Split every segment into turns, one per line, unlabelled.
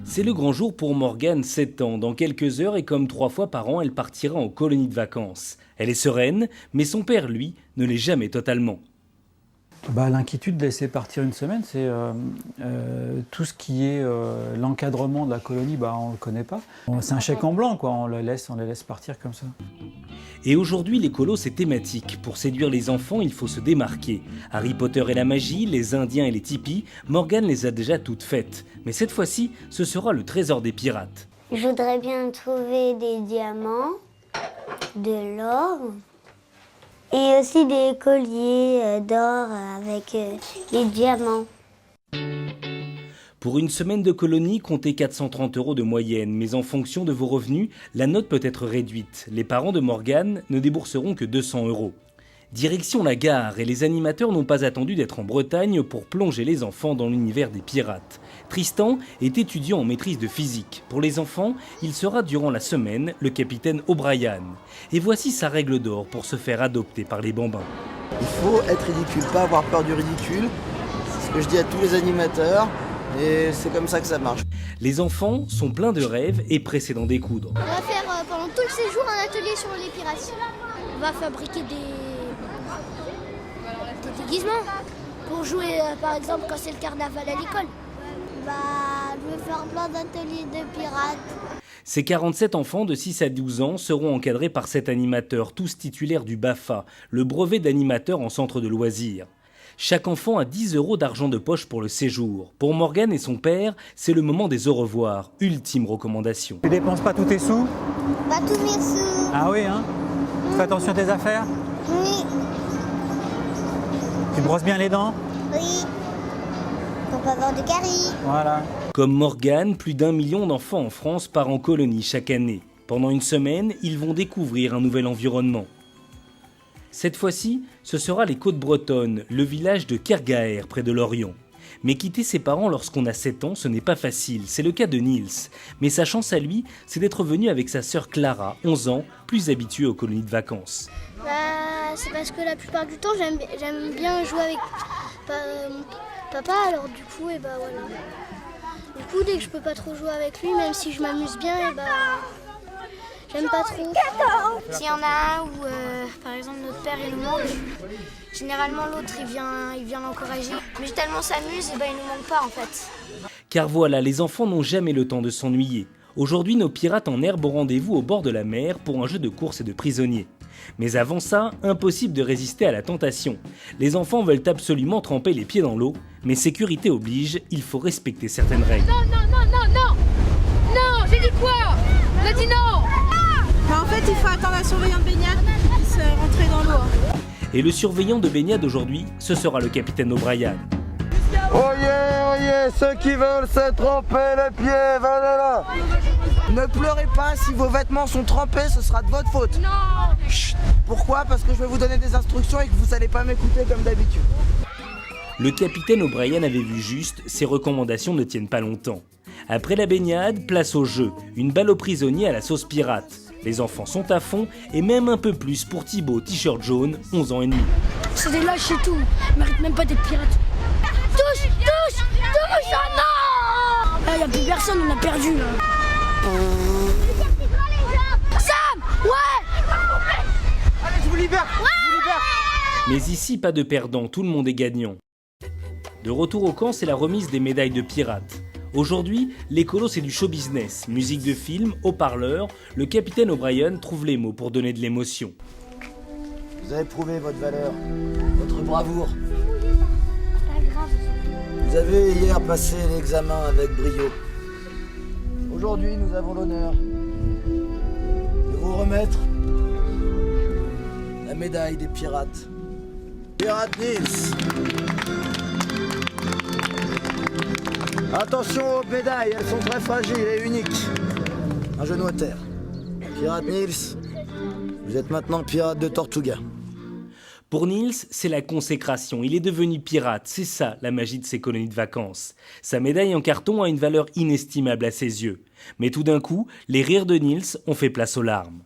C'est le grand jour pour Morgane, 7 ans. Dans quelques heures et comme 3 fois par an, elle partira en colonie de vacances. Elle est sereine, mais son père, lui, ne l'est jamais totalement.
L'inquiétude de laisser partir une semaine, c'est tout ce qui est l'encadrement de la colonie, on ne le connaît pas. C'est un chèque en blanc, quoi. On les laisse partir comme ça.
Et aujourd'hui, l'écolo, c'est thématique. Pour séduire les enfants, il faut se démarquer. Harry Potter et la magie, les Indiens et les tipis, Morgane les a déjà toutes faites. Mais cette fois-ci, ce sera le trésor des pirates.
Je voudrais bien trouver des diamants, de l'or et aussi des colliers d'or avec les diamants.
Pour une semaine de colonie, comptez 430 € de moyenne, mais en fonction de vos revenus, la note peut être réduite. Les parents de Morgane ne débourseront que 200 €. Direction la gare, et les animateurs n'ont pas attendu d'être en Bretagne pour plonger les enfants dans l'univers des pirates. Tristan est étudiant en maîtrise de physique. Pour les enfants, il sera durant la semaine le capitaine O'Brien. Et voici sa règle d'or pour se faire adopter par les bambins.
Il faut être ridicule, pas avoir peur du ridicule. C'est ce que je dis à tous les animateurs. Et c'est comme ça que ça marche.
Les enfants sont pleins de rêves et pressés d'en découdre.
On va faire pendant tout le séjour un atelier sur les pirates. On va fabriquer des déguisements pour jouer par exemple quand c'est le carnaval à l'école.
Je vais faire plein d'ateliers de pirates.
Ces 47 enfants de 6 à 12 ans seront encadrés par 7 animateurs, tous titulaires du BAFA, le brevet d'animateur en centre de loisirs. Chaque enfant a 10 € d'argent de poche pour le séjour. Pour Morgane et son père, c'est le moment des au revoir, ultime recommandation.
Tu dépenses pas tous tes sous?
Pas tous mes sous.
Ah oui, hein? Tu fais attention à tes affaires?
Oui.
Tu te brosses bien les dents?
Oui. Pour pas avoir de caries.
Voilà.
Comme Morgane, plus d'1 million d'enfants en France partent en colonie chaque année. Pendant une semaine, ils vont découvrir un nouvel environnement. Cette fois-ci, ce sera les côtes bretonnes, le village de Kergaer, près de Lorient. Mais quitter ses parents lorsqu'on a 7 ans, ce n'est pas facile. C'est le cas de Nils. Mais sa chance à lui, c'est d'être venu avec sa sœur Clara, 11 ans, plus habituée aux colonies de vacances.
C'est parce que la plupart du temps, j'aime bien jouer avec mon papa, alors du coup, voilà. Du coup, dès que je peux pas trop jouer avec lui, même si je m'amuse bien, j'aime pas trop. S'il y en a un où, par exemple, notre père il nous manque, généralement l'autre il vient l'encourager. Mais tellement on s'amuse, il nous manque pas en fait.
Car voilà, les enfants n'ont jamais le temps de s'ennuyer. Aujourd'hui, nos pirates en herbe ont rendez-vous au bord de la mer pour un jeu de course et de prisonniers. Mais avant ça, impossible de résister à la tentation. Les enfants veulent absolument tremper les pieds dans l'eau, mais sécurité oblige, il faut respecter certaines règles.
Non, j'ai dit quoi? J'ai dit non.
En fait, il faut attendre la surveillante baignade qui puisse rentrer dans l'eau.
Et le surveillant de baignade aujourd'hui, ce sera le capitaine O'Brien.
Oyez, ceux qui veulent se tremper les pieds, venez là. Ne pleurez pas, si vos vêtements sont trempés, ce sera de votre faute.
Non.
Chut. Pourquoi? Parce que je vais vous donner des instructions et que vous n'allez pas m'écouter comme d'habitude.
Le capitaine O'Brien avait vu juste, ses recommandations ne tiennent pas longtemps. Après la baignade, place au jeu, une balle aux prisonniers à la sauce pirate. Les enfants sont à fond, et même un peu plus pour Thibaut, t-shirt jaune, 11 ans et demi.
C'est des lâches et tout, ils méritent même pas d'être pirates. Touche, oh non! Là, y a plus personne, on a perdu là. Sam! Ouais!
Allez, je vous libère.
Mais ici, pas de perdants, tout le monde est gagnant. De retour au camp, c'est la remise des médailles de pirates. Aujourd'hui, l'écolo c'est du show business, musique de film, haut-parleur, le capitaine O'Brien trouve les mots pour donner de l'émotion.
Vous avez prouvé votre valeur, votre bravoure.
Pas grave.
Vous avez hier passé l'examen avec brio. Aujourd'hui, nous avons l'honneur de vous remettre la médaille des pirates. Pirate Nils. Attention aux médailles, elles sont très fragiles et uniques. Un genou à terre. Pirate Nils, vous êtes maintenant pirate de Tortuga.
Pour Nils, c'est la consécration, il est devenu pirate, c'est ça la magie de ses colonies de vacances. Sa médaille en carton a une valeur inestimable à ses yeux. Mais tout d'un coup, les rires de Nils ont fait place aux larmes.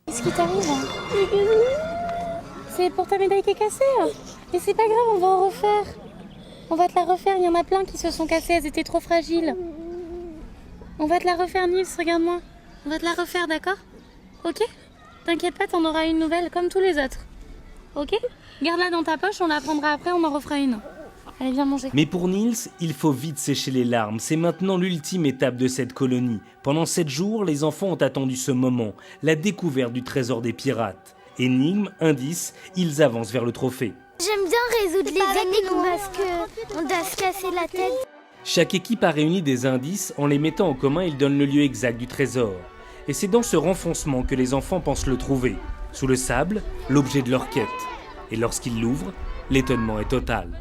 Qu'est-ce qui t'arrive? C'est pour ta médaille qui est cassée. Mais c'est pas grave, on va en refaire. On va te la refaire, il y en a plein qui se sont cassées, elles étaient trop fragiles. On va te la refaire, Nils, regarde-moi. On va te la refaire, d'accord? Ok? T'inquiète pas, t'en auras une nouvelle comme tous les autres. Ok? Garde-la dans ta poche, on la prendra après, on en refera une. Allez, viens manger.
Mais pour Nils, il faut vite sécher les larmes. C'est maintenant l'ultime étape de cette colonie. Pendant 7 jours, les enfants ont attendu ce moment, la découverte du trésor des pirates. Énigme, indice, ils avancent vers le trophée.
J'aime bien résoudre les énigmes parce qu'on doit se casser la tête.
Chaque équipe a réuni des indices, en les mettant en commun, ils donnent le lieu exact du trésor. Et c'est dans ce renfoncement que les enfants pensent le trouver. Sous le sable, l'objet de leur quête. Et lorsqu'ils l'ouvrent, l'étonnement est total.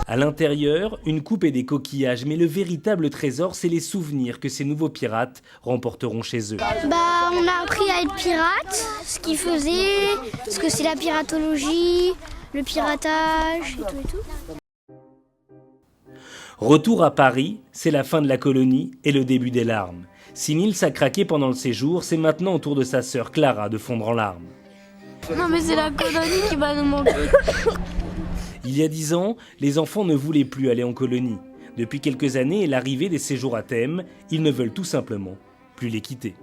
À l'intérieur, une coupe et des coquillages, mais le véritable trésor, c'est les souvenirs que ces nouveaux pirates remporteront chez eux.
On a appris à être pirate, ce qu'ils faisaient, ce que c'est la piratologie, le piratage et tout.
Retour à Paris, c'est la fin de la colonie et le début des larmes. Si Nils a craqué pendant le séjour, c'est maintenant au tour de sa sœur Clara de fondre en larmes.
Non mais c'est la colonie qui va nous manquer.
Il y a 10 ans, les enfants ne voulaient plus aller en colonie. Depuis quelques années et l'arrivée des séjours à thème, ils ne veulent tout simplement plus les quitter.